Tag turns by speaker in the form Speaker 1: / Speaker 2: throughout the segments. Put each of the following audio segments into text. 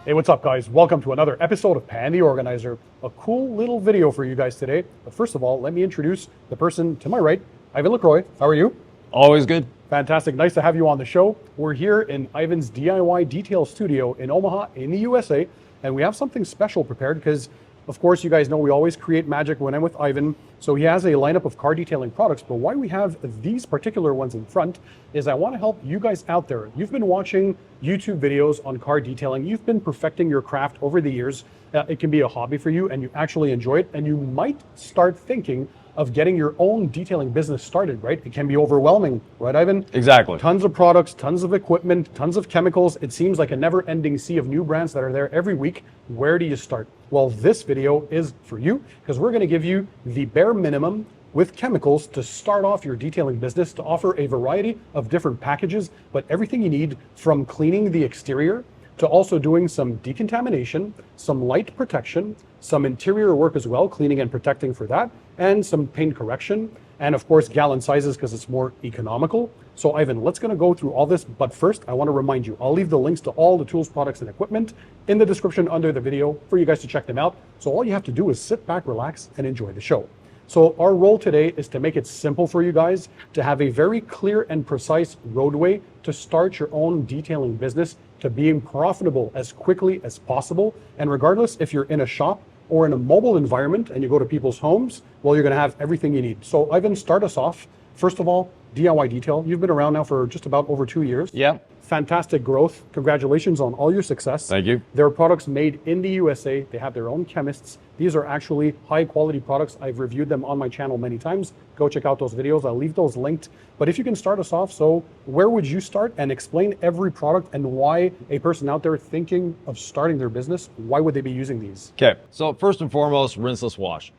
Speaker 1: Hey, what's up guys? Welcome to another episode of Pan the Organizer. A cool little video for you guys today. But first of all, let me introduce the person to my right, Yvan Lacroix. How are you?
Speaker 2: Always good.
Speaker 1: Fantastic. Nice to have you on the show. We're here in Yvan's DIY detail studio in Omaha in the USA, and we have something special prepared because, of course, you guys know we always create magic when I'm with Yvan. So he has a lineup of car detailing products, but why we have these particular ones in front is I want to help you guys out there. You've been watching YouTube videos on car detailing. You've been perfecting your craft over the years. It can be a hobby for you and you actually enjoy it, and you might start thinking of getting your own detailing business started, right? It can be overwhelming, right, Yvan?
Speaker 2: Exactly.
Speaker 1: Tons of products, tons of equipment, tons of chemicals. It seems like a never-ending sea of new brands that are there every week. Where do you start? Well, this video is for you because we're going to give you the bare minimum with chemicals to start off your detailing business, to offer a variety of different packages, but everything you need from cleaning the exterior to also doing some decontamination, some light protection, some interior work as well, cleaning and protecting for that, and some paint correction, and of course gallon sizes because it's more economical. So Yvan, let's gonna go through all this, but first I want to remind you, I'll leave the links to all the tools, products, and equipment in the description under the video for you guys to check them out. So all you have to do is sit back, relax, and enjoy the show. So our role today is to make it simple for you guys to have a very clear and precise roadway to start your own detailing business, to being profitable as quickly as possible. And regardless if you're in a shop or in a mobile environment and you go to people's homes, well, you're gonna have everything you need. So Yvan, start us off. First of all, DIY Detail. You've been around now for just about over 2 years.
Speaker 2: Yeah.
Speaker 1: Fantastic growth. Congratulations on all your success.
Speaker 2: Thank you.
Speaker 1: Their products made in the USA. They have their own chemists. These are actually high quality products. I've reviewed them on my channel many times. Go check out those videos. I'll leave those linked. But if you can start us off, so where would you start, and explain every product and why a person out there thinking of starting their business, why would they be using these?
Speaker 2: Okay, so first and foremost, rinseless wash.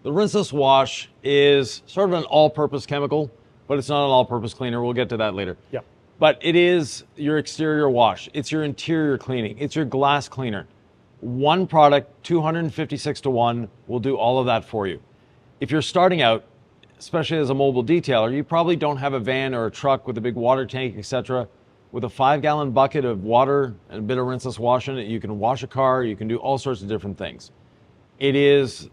Speaker 2: The rinseless wash is sort of an all-purpose chemical, but it's not an all-purpose cleaner. We'll get to that later.
Speaker 1: Yeah.
Speaker 2: But it is your exterior wash. It's your interior cleaning. It's your glass cleaner. One product, 256 to 1, will do all of that for you. If you're starting out, especially as a mobile detailer, you probably don't have a van or a truck with a big water tank, etc. With a 5-gallon bucket of water and a bit of rinseless wash in it, you can wash a car, you can do all sorts of different things. It is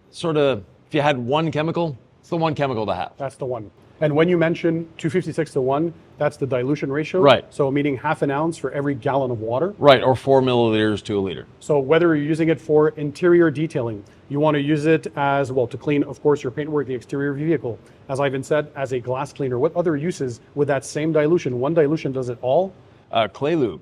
Speaker 2: sort of, if you had one chemical, it's the one chemical to have.
Speaker 1: That's the one. And when you mention 256 to 1, that's the dilution ratio.
Speaker 2: Right.
Speaker 1: So meaning half an ounce for every gallon of water.
Speaker 2: Right, or 4 milliliters to a liter.
Speaker 1: So whether you're using it for interior detailing, you want to use it as well to clean, of course, your paintwork, the exterior of your vehicle. As Yvan said, as a glass cleaner, what other uses with that same dilution? One dilution does it all?
Speaker 2: Clay lube.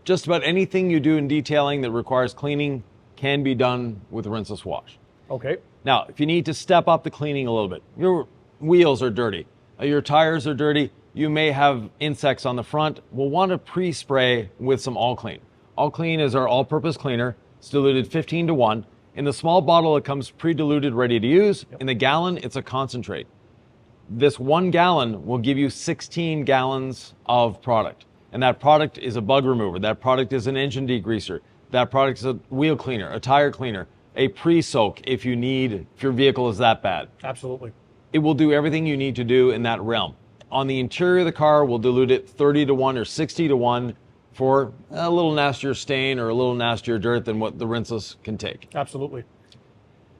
Speaker 2: Just about anything you do in detailing that requires cleaning can be done with rinseless wash.
Speaker 1: Okay.
Speaker 2: Now, if you need to step up the cleaning a little bit, your wheels are dirty, your tires are dirty, you may have insects on the front, we'll want to pre-spray with some All Clean. All Clean is our all-purpose cleaner. It's diluted 15 to 1. In the small bottle, it comes pre-diluted, ready to use. Yep. In the gallon, it's a concentrate. This 1 gallon will give you 16 gallons of product. And that product is a bug remover. That product is an engine degreaser. That product is a wheel cleaner, a tire cleaner, a pre-soak if your vehicle is that bad.
Speaker 1: Absolutely.
Speaker 2: It will do everything you need to do in that realm. On the interior of the car, we'll dilute it 30 to 1 or 60 to 1 for a little nastier stain or a little nastier dirt than what the rinseless can take.
Speaker 1: Absolutely.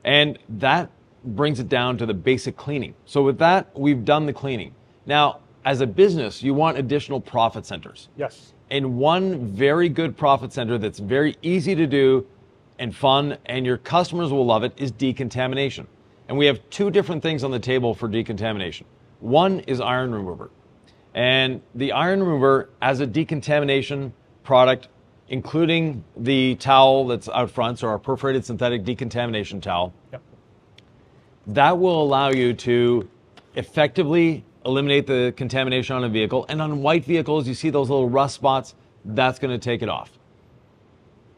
Speaker 2: And that brings it down to the basic cleaning. So with that, we've done the cleaning. Now, as a business, you want additional profit centers.
Speaker 1: Yes.
Speaker 2: And one very good profit center that's very easy to do and fun, and your customers will love it, is decontamination. And we have 2 different things on the table for decontamination. One is iron remover. And the iron remover, as a decontamination product, including the towel that's out front, so our perforated synthetic decontamination towel,
Speaker 1: yep,
Speaker 2: that will allow you to effectively eliminate the contamination on a vehicle. And on white vehicles, you see those little rust spots, that's going to take it off.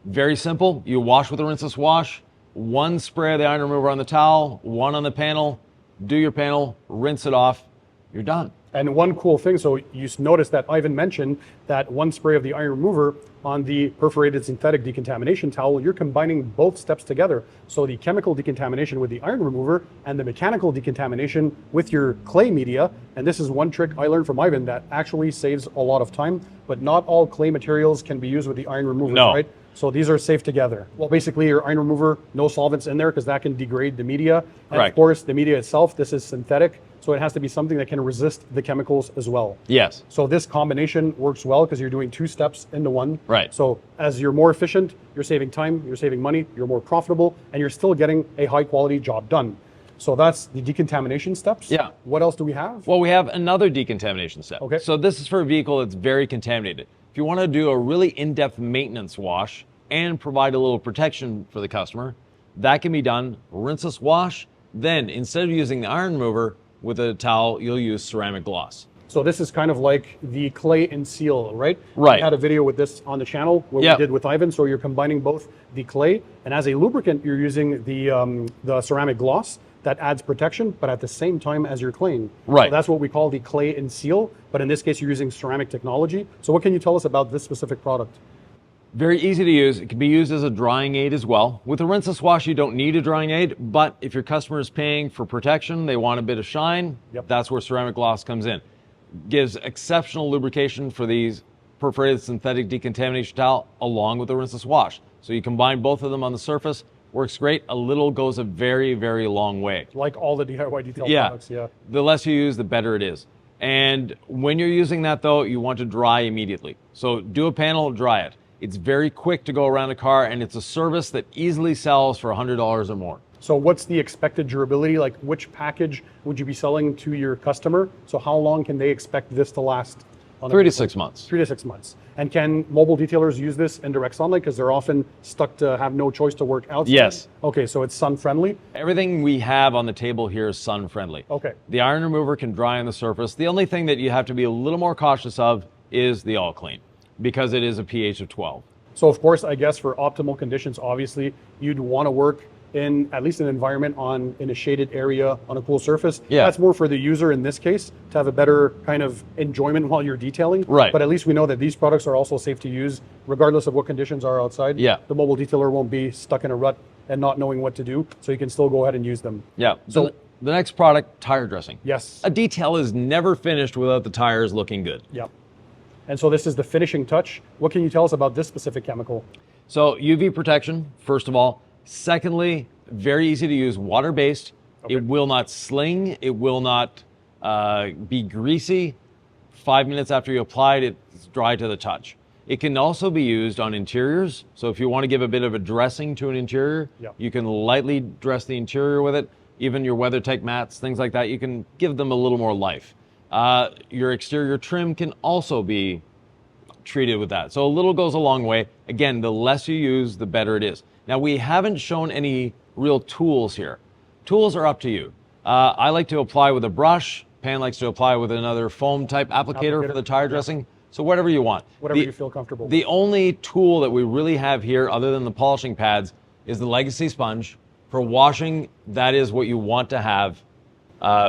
Speaker 2: Very simple. You wash with a rinseless wash, 1 spray of the iron remover on the towel, 1 on the panel, do your panel, rinse it off, you're done.
Speaker 1: And one cool thing, so you noticed that Yvan mentioned that 1 spray of the iron remover on the perforated synthetic decontamination towel, you're combining both steps together. So the chemical decontamination with the iron remover and the mechanical decontamination with your clay media, And this is one trick I learned from Ivan that actually saves a lot of time, but not all clay materials can be used with the iron remover, right? So these are safe together. Well, basically your iron remover, no solvents in there because that can degrade the media. And of course, the media itself, this is synthetic. So it has to be something that can resist the chemicals as well.
Speaker 2: Yes.
Speaker 1: So this combination works well because you're doing 2 steps into one.
Speaker 2: Right.
Speaker 1: So as you're more efficient, you're saving time, you're saving money, you're more profitable, and you're still getting a high quality job done. So that's the decontamination steps.
Speaker 2: Yeah.
Speaker 1: What else do we have?
Speaker 2: Well, we have another decontamination step.
Speaker 1: Okay.
Speaker 2: So this is for a vehicle that's very contaminated. If you want to do a really in-depth maintenance wash and provide a little protection for the customer, that can be done rinseless wash. Then instead of using the iron remover with a towel, you'll use ceramic gloss.
Speaker 1: So this is kind of like the clay and seal, right?
Speaker 2: Right.
Speaker 1: I had a video with this on the channel where we did with Ivan. So you're combining both the clay and as a lubricant, you're using the ceramic gloss that adds protection, but at the same time as you're cleaning.
Speaker 2: Right.
Speaker 1: So that's what we call the clay and seal. But in this case, you're using ceramic technology. So what can you tell us about this specific product?
Speaker 2: Very easy to use. It can be used as a drying aid as well. With a rinseless wash, you don't need a drying aid, but if your customer is paying for protection, they want a bit of shine, that's where ceramic gloss comes in. Gives exceptional lubrication for these perforated synthetic decontamination towel along with the rinseless wash. So you combine both of them on the surface, works great. A little goes a very, very long way.
Speaker 1: Like all the DIY detail products,
Speaker 2: The less you use, the better it is. And when you're using that though, you want to dry immediately. So do a panel, dry it. It's very quick to go around a car, and it's a service that easily sells for $100 or more.
Speaker 1: So what's the expected durability? Like which package would you be selling to your customer? So how long can they expect this to last?
Speaker 2: 3 to 6 months.
Speaker 1: 3 to 6 months. And can mobile detailers use this in direct sunlight because they're often stuck to have no choice to work outside?
Speaker 2: Yes.
Speaker 1: Okay, so it's sun friendly?
Speaker 2: Everything we have on the table here is sun friendly.
Speaker 1: Okay.
Speaker 2: The iron remover can dry on the surface. The only thing that you have to be a little more cautious of is the all clean, because it is a pH of 12.
Speaker 1: So of course, I guess for optimal conditions, obviously you'd want to work in at least an environment in a shaded area on a cool surface. That's more for the user in this case to have a better kind of enjoyment while you're detailing.
Speaker 2: Right.
Speaker 1: But at least we know that these products are also safe to use regardless of what conditions are outside.
Speaker 2: Yeah.
Speaker 1: The mobile detailer won't be stuck in a rut and not knowing what to do, so you can still go ahead and use them.
Speaker 2: Yeah.
Speaker 1: So
Speaker 2: the next product, tire dressing.
Speaker 1: Yes.
Speaker 2: A detail is never finished without the tires looking good.
Speaker 1: Yeah. And so this is the finishing touch. What can you tell us about this specific chemical?
Speaker 2: So UV protection, first of all. Secondly, very easy to use, water-based. Okay. It will not sling. It will not be greasy. 5 minutes after you apply it, it's dry to the touch. It can also be used on interiors. So if you want to give a bit of a dressing to an interior, you can lightly dress the interior with it. Even your WeatherTech mats, things like that, you can give them a little more life. Your exterior trim can also be treated with that. So a little goes a long way. Again, the less you use, the better it is. Now, we haven't shown any real tools here. Tools are up to you. I like to apply with a brush. Pan likes to apply with another foam type applicator for the tire dressing. So whatever you want.
Speaker 1: Whatever you feel comfortable with.
Speaker 2: The only tool that we really have here, other than the polishing pads, is the Legacy sponge. For washing, that is what you want to have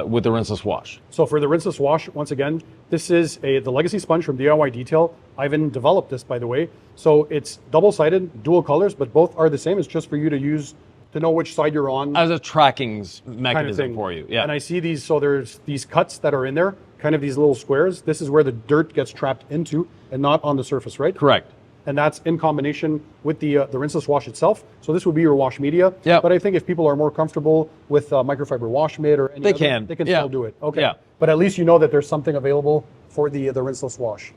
Speaker 2: with the rinseless wash.
Speaker 1: So for the rinseless wash, once again, this is the Legacy sponge from DIY Detail. Ivan developed this, by the way. So it's double-sided, dual colors, but both are the same. It's just for you to use to know which side you're on.
Speaker 2: As a tracking mechanism
Speaker 1: kind of thing
Speaker 2: for you. Yeah.
Speaker 1: And I see these, so there's these cuts that are in there, kind of these little squares. This is where the dirt gets trapped into and not on the surface, right?
Speaker 2: Correct.
Speaker 1: And that's in combination with the rinseless wash itself. So this would be your wash media.
Speaker 2: Yeah.
Speaker 1: But I think if people are more comfortable with microfiber wash mitt or any
Speaker 2: they
Speaker 1: other,
Speaker 2: can
Speaker 1: still do it. Okay.
Speaker 2: Yeah.
Speaker 1: But at least you know that there's something available for the rinseless wash.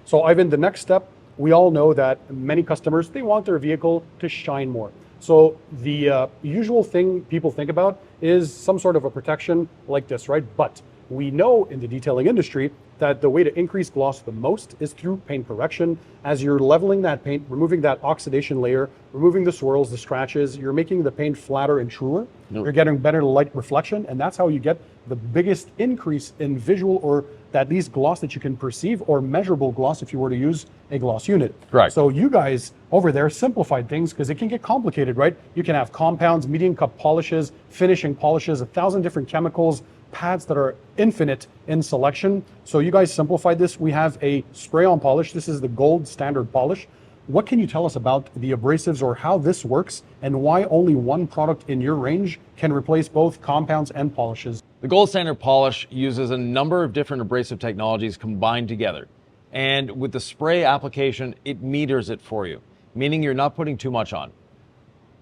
Speaker 1: So Ivan, the next step, we all know that many customers, they want their vehicle to shine more. So the usual thing people think about is some sort of a protection like this, right? But we know in the detailing industry that the way to increase gloss the most is through paint correction. As you're leveling that paint, removing that oxidation layer, removing the swirls, the scratches, you're making the paint flatter and truer. You're getting better light reflection, and that's how you get the biggest increase in visual or at least gloss that you can perceive, or measurable gloss if you were to use a gloss unit.
Speaker 2: Right.
Speaker 1: So you guys over there simplified things because it can get complicated, right? You can have compounds, medium cup polishes, finishing polishes, 1,000 different chemicals, pads that are infinite in selection. So you guys simplified this. We have a spray-on polish. This is the gold standard polish. What can you tell us about the abrasives or how this works and why only one product in your range can replace both compounds and polishes?
Speaker 2: The gold standard polish uses a number of different abrasive technologies combined together. And with the spray application, it meters it for you, meaning you're not putting too much on.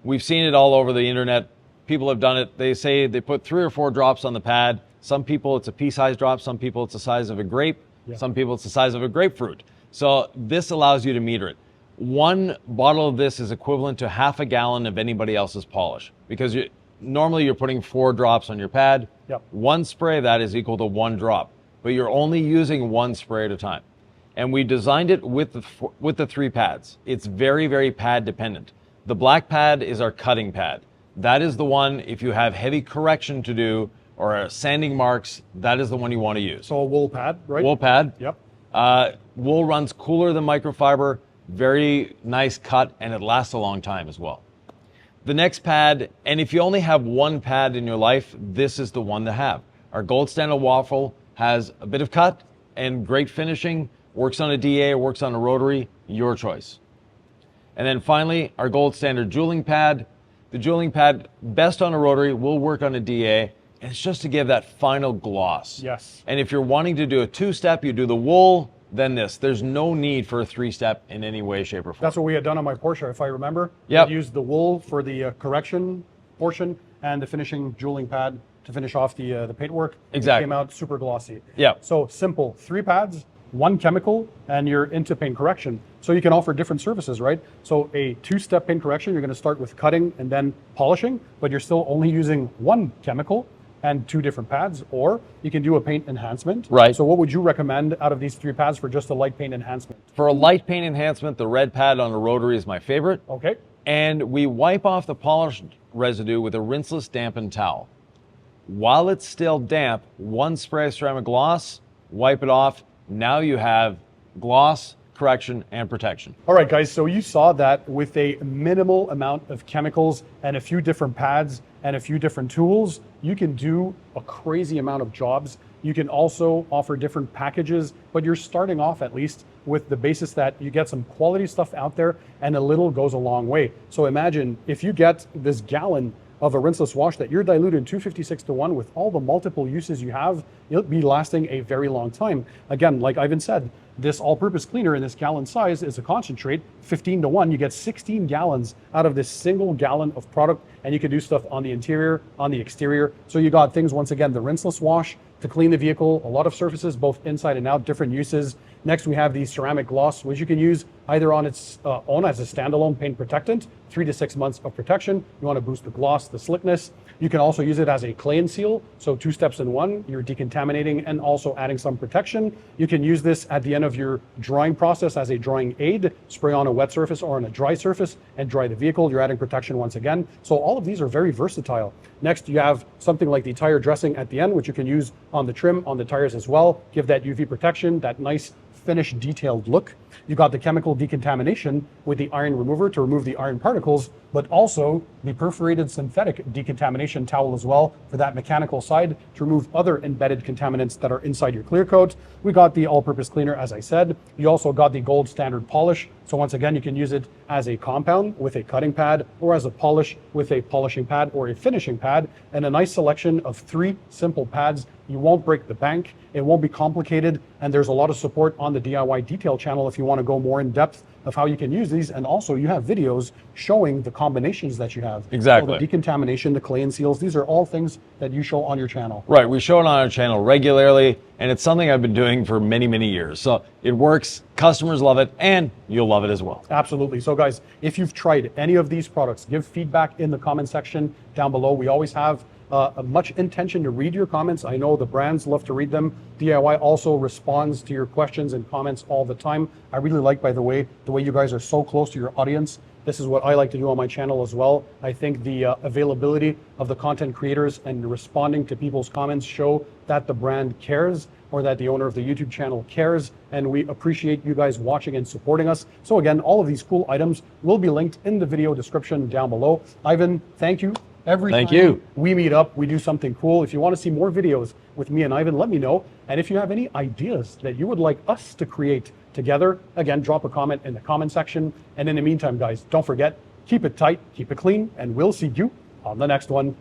Speaker 2: We've seen it all over the internet. People have done it. They say they put 3 or 4 drops on the pad. Some people it's a pea-sized drop. Some people it's the size of a grape. Yeah. Some people it's the size of a grapefruit. So this allows you to meter it. 1 bottle of this is equivalent to half a gallon of anybody else's polish, because normally you're putting 4 drops on your pad.
Speaker 1: Yep.
Speaker 2: 1 spray, that is equal to 1 drop, but you're only using 1 spray at a time. And we designed it with the 3 pads. It's very, very pad dependent. The black pad is our cutting pad. That is the one, if you have heavy correction to do or sanding marks, that is the one you want to use.
Speaker 1: So a wool pad, right?
Speaker 2: Wool pad.
Speaker 1: Yep.
Speaker 2: Wool runs cooler than microfiber, very nice cut, and it lasts a long time as well. The next pad, and if you only have 1 pad in your life, this is the one to have. Our gold standard waffle has a bit of cut and great finishing, works on a DA, works on a rotary, your choice. And then finally, our gold standard jeweling pad. The jeweling pad, best on a rotary, will work on a DA, and it's just to give that final gloss.
Speaker 1: Yes.
Speaker 2: And if you're wanting to do a 2-step, you do the wool, then this. There's no need for a 3-step in any way, shape, or form.
Speaker 1: That's what we had done on my Porsche, if I remember.
Speaker 2: Yep.
Speaker 1: We used the wool for the correction portion and the finishing jeweling pad to finish off the paintwork.
Speaker 2: Exactly.
Speaker 1: It came out super glossy.
Speaker 2: Yeah.
Speaker 1: So simple, 3 pads, 1 chemical, and you're into paint correction. So you can offer different services, right? So a 2-step paint correction, you're going to start with cutting and then polishing, but you're still only using 1 chemical and 2 different pads, or you can do a paint enhancement.
Speaker 2: Right.
Speaker 1: So what would you recommend out of these 3 pads for just a light paint enhancement?
Speaker 2: For a light paint enhancement, the red pad on a rotary is my favorite.
Speaker 1: Okay.
Speaker 2: And we wipe off the polished residue with a rinseless dampened towel. While it's still damp, 1 spray of ceramic gloss, wipe it off. Now you have gloss, correction, and protection.
Speaker 1: All right, guys, so you saw that with a minimal amount of chemicals and a few different pads and a few different tools, you can do a crazy amount of jobs. You can also offer different packages, but you're starting off at least with the basis that you get some quality stuff out there, and a little goes a long way. So imagine if you get this gallon of a rinseless wash that you're diluted 256 to 1 with all the multiple uses you have, it'll be lasting a very long time. Again, like Yvan said, this all-purpose cleaner in this gallon size is a concentrate, 15 to 1. You get 16 gallons out of this single gallon of product, and you can do stuff on the interior, on the exterior. So you got things, once again, the rinseless wash to clean the vehicle, a lot of surfaces, both inside and out, different uses. Next, we have the ceramic gloss, which you can use either on its own as a standalone paint protectant, 3 to 6 months of protection. You want to boost the gloss, the slickness. You can also use it as a clay and seal. So 2 steps in 1, you're decontaminating and also adding some protection. You can use this at the end of your drying process as a drying aid, spray on a wet surface or on a dry surface and dry the vehicle. You're adding protection once again. So all of these are very versatile. Next, you have something like the tire dressing at the end, which you can use on the trim, on the tires as well. Give that UV protection, that nice finished detailed look. You got the chemical decontamination with the iron remover to remove the iron particles, but also the perforated synthetic decontamination towel as well for that mechanical side to remove other embedded contaminants that are inside your clear coat. We got the all-purpose cleaner, as I said. You also got the gold standard polish. So once again, you can use it as a compound with a cutting pad, or as a polish with a polishing pad or a finishing pad, and a nice selection of 3 simple pads. You won't break the bank, it won't be complicated, and there's a lot of support on the DIY detail channel if you want to go more in depth of how you can use these. And also you have videos showing the combinations that you have.
Speaker 2: Exactly.
Speaker 1: So the decontamination, the clay and seals, these are all things that you show on your channel.
Speaker 2: Right, we show it on our channel regularly, and it's something I've been doing for many, many years. So it works, customers love it, and you'll love it as well.
Speaker 1: Absolutely. So guys, if you've tried any of these products, give feedback in the comment section down below. We always have much intention to read your comments. I know the brands love to read them. DIY also responds to your questions and comments all the time. I really like, by the way you guys are so close to your audience. This is what I like to do on my channel as well. I think the availability of the content creators and responding to people's comments show that the brand cares, or that the owner of the YouTube channel cares, and we appreciate you guys watching and supporting us. So again, all of these cool items will be linked in the video description down below. Yvan, thank you. Every time we meet up, we do something cool. If you want to see more videos with me and Yvan, let me know. And if you have any ideas that you would like us to create together, again, drop a comment in the comment section. And in the meantime, guys, don't forget, keep it tight, keep it clean, and we'll see you on the next one.